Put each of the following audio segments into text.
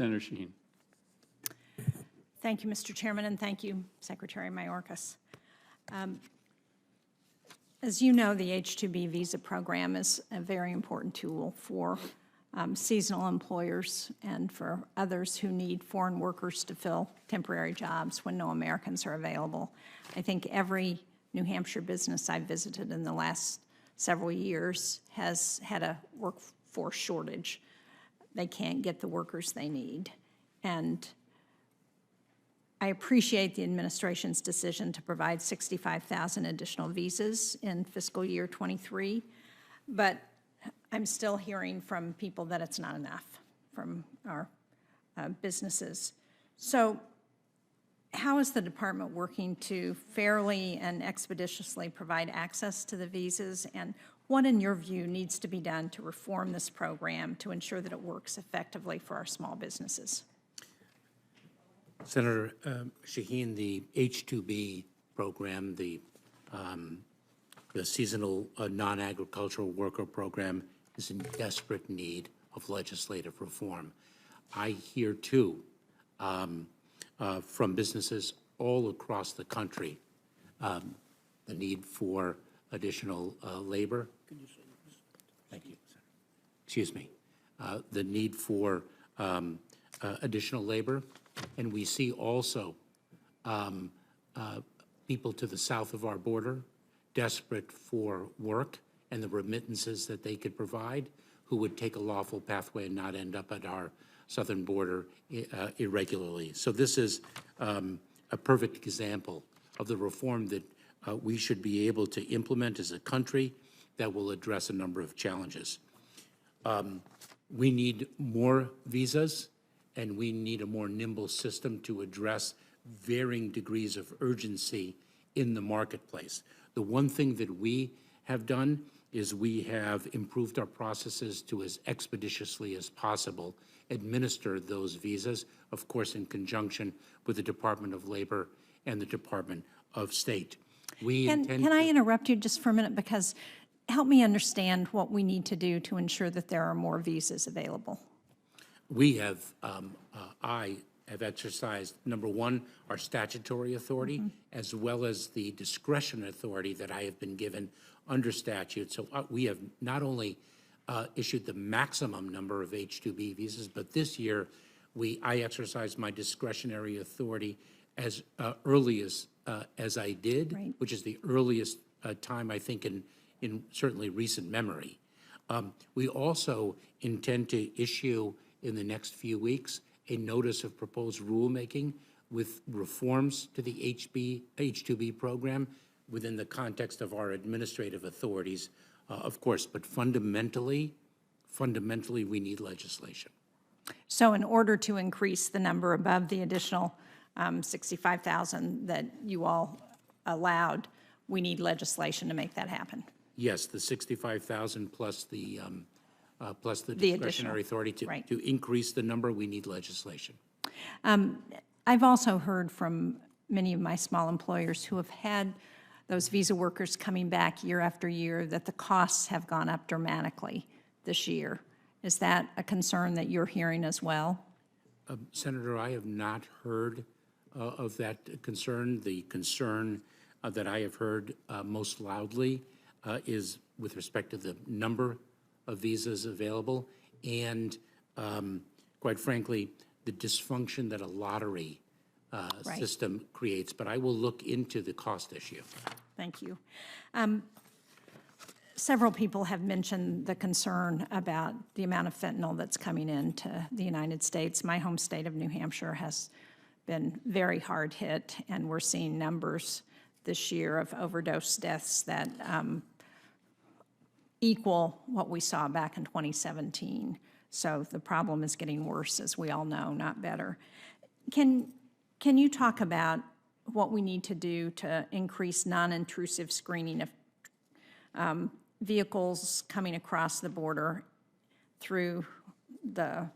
Senator Shaheen. Thank you, Mr. Chairman, and thank you, Secretary Mayorkas. As you know, the H-2B visa program is a very important tool for seasonal employers and for others who need foreign workers to fill temporary jobs when no Americans are available. I think every New Hampshire business I've visited in the last several years has had a workforce shortage. They can't get the workers they need. And I appreciate the administration's decision to provide 65,000 additional visas in fiscal year 23, but I'm still hearing from people that it's not enough from our businesses. So how is the department working to fairly and expeditiously provide access to the visas, and what, in your view, needs to be done to reform this program to ensure that it works effectively for our small businesses? Senator Shaheen, the H-2B program, the seasonal non-agricultural worker program, is in desperate need of legislative reform. I hear, too, from businesses all across the country, the need for additional labor. Thank you. Excuse me. The need for additional labor. And we see also people to the south of our border desperate for work and the remittances that they could provide, who would take a lawful pathway and not end up at our southern border irregularly. So this is a perfect example of the reform that we should be able to implement as a country that will address a number of challenges. We need more visas, and we need a more nimble system to address varying degrees of urgency in the marketplace. The one thing that we have done is we have improved our processes to, as expeditiously as possible, administer those visas, of course, in conjunction with the Department of Labor and the Department of State. Can I interrupt you just for a minute, because help me understand what we need to do to ensure that there are more visas available. We have, I have exercised, number one, our statutory authority, as well as the discretion authority that I have been given under statute. So we have not only issued the maximum number of H-2B visas, but this year I exercised my discretionary authority as early as I did, right, which is the earliest time, I think, in certainly recent memory. We also intend to issue in the next few weeks a notice of proposed rulemaking with reforms to the H-2B program within the context of our administrative authorities, of course, but fundamentally, we need legislation. So in order to increase the number above the additional 65,000 that you all allowed, we need legislation to make that happen? Yes, the 65,000 plus the discretionary authority to increase the number, we need legislation. I've also heard from many of my small employers who have had those visa workers coming back year after year that the costs have gone up dramatically this year. Is that a concern that you're hearing as well? Senator, I have not heard of that concern. The concern that I have heard most loudly is with respect to the number of visas available and, quite frankly, the dysfunction that a lottery system creates. But I will look into the cost issue. Thank you. Several people have mentioned the concern about the amount of fentanyl that's coming into the United States. My home state of New Hampshire has been very hard hit, and we're seeing numbers this year of overdose deaths that equal what we saw back in 2017. So the problem is getting worse, as we all know, not better. Can you talk about what we need to do to increase non-intrusive screening of vehicles coming across the border through the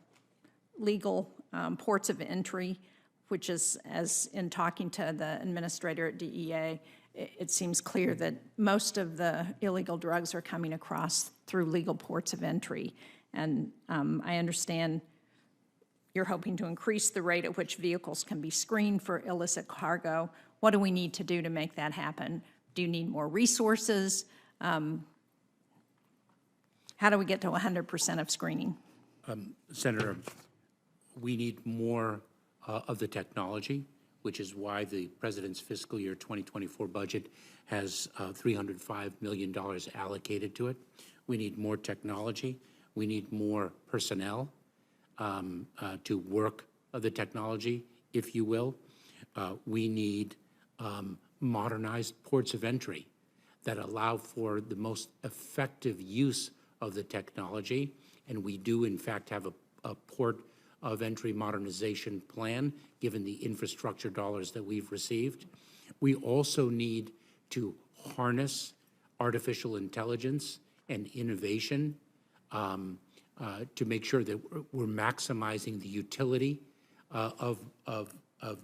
legal ports of entry, which is, as in talking to the administrator at DEA, it seems clear that most of the illegal drugs are coming across through legal ports of entry. And I understand you're hoping to increase the rate at which vehicles can be screened for illicit cargo. What do we need to do to make that happen? Do you need more resources? How do we get to 100% of screening? Senator, we need more of the technology, which is why the President's fiscal year 2024 budget has $305 million allocated to it. We need more technology. We need more personnel to work the technology, if you will. We need modernized ports of entry that allow for the most effective use of the technology. And we do, in fact, have a port of entry modernization plan, given the infrastructure dollars that we've received. We also need to harness artificial intelligence and innovation to make sure that we're maximizing the utility of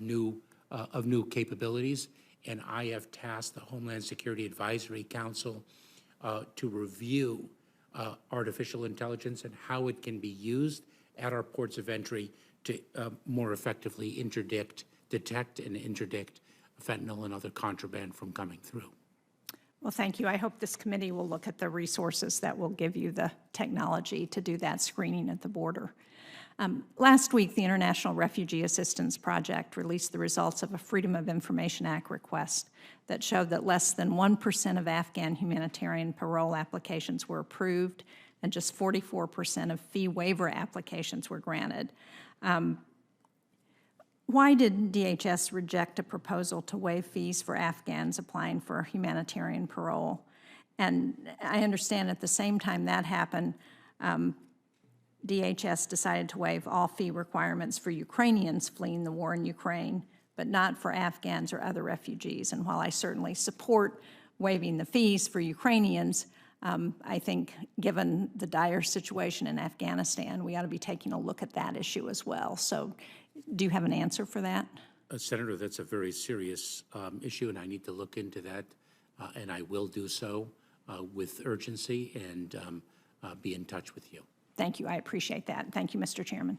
new capabilities. And I have tasked the Homeland Security Advisory Council to review artificial intelligence and how it can be used at our ports of entry to more effectively detect and interdict fentanyl and other contraband from coming through. Well, thank you. I hope this committee will look at the resources that will give you the technology to do that screening at the border. Last week, the International Refugee Assistance Project released the results of a Freedom of Information Act request that showed that less than 1% of Afghan humanitarian parole applications were approved and just 44% of fee waiver applications were granted. Why did DHS reject a proposal to waive fees for Afghans applying for humanitarian parole? And I understand at the same time that happened, DHS decided to waive all fee requirements for Ukrainians fleeing the war in Ukraine, but not for Afghans or other refugees. And while I certainly support waiving the fees for Ukrainians, I think given the dire situation in Afghanistan, we ought to be taking a look at that issue as well. So do you have an answer for that? Senator, that's a very serious issue, and I need to look into that, and I will do so with urgency and be in touch with you. Thank you. I appreciate that. Thank you, Mr. Chairman.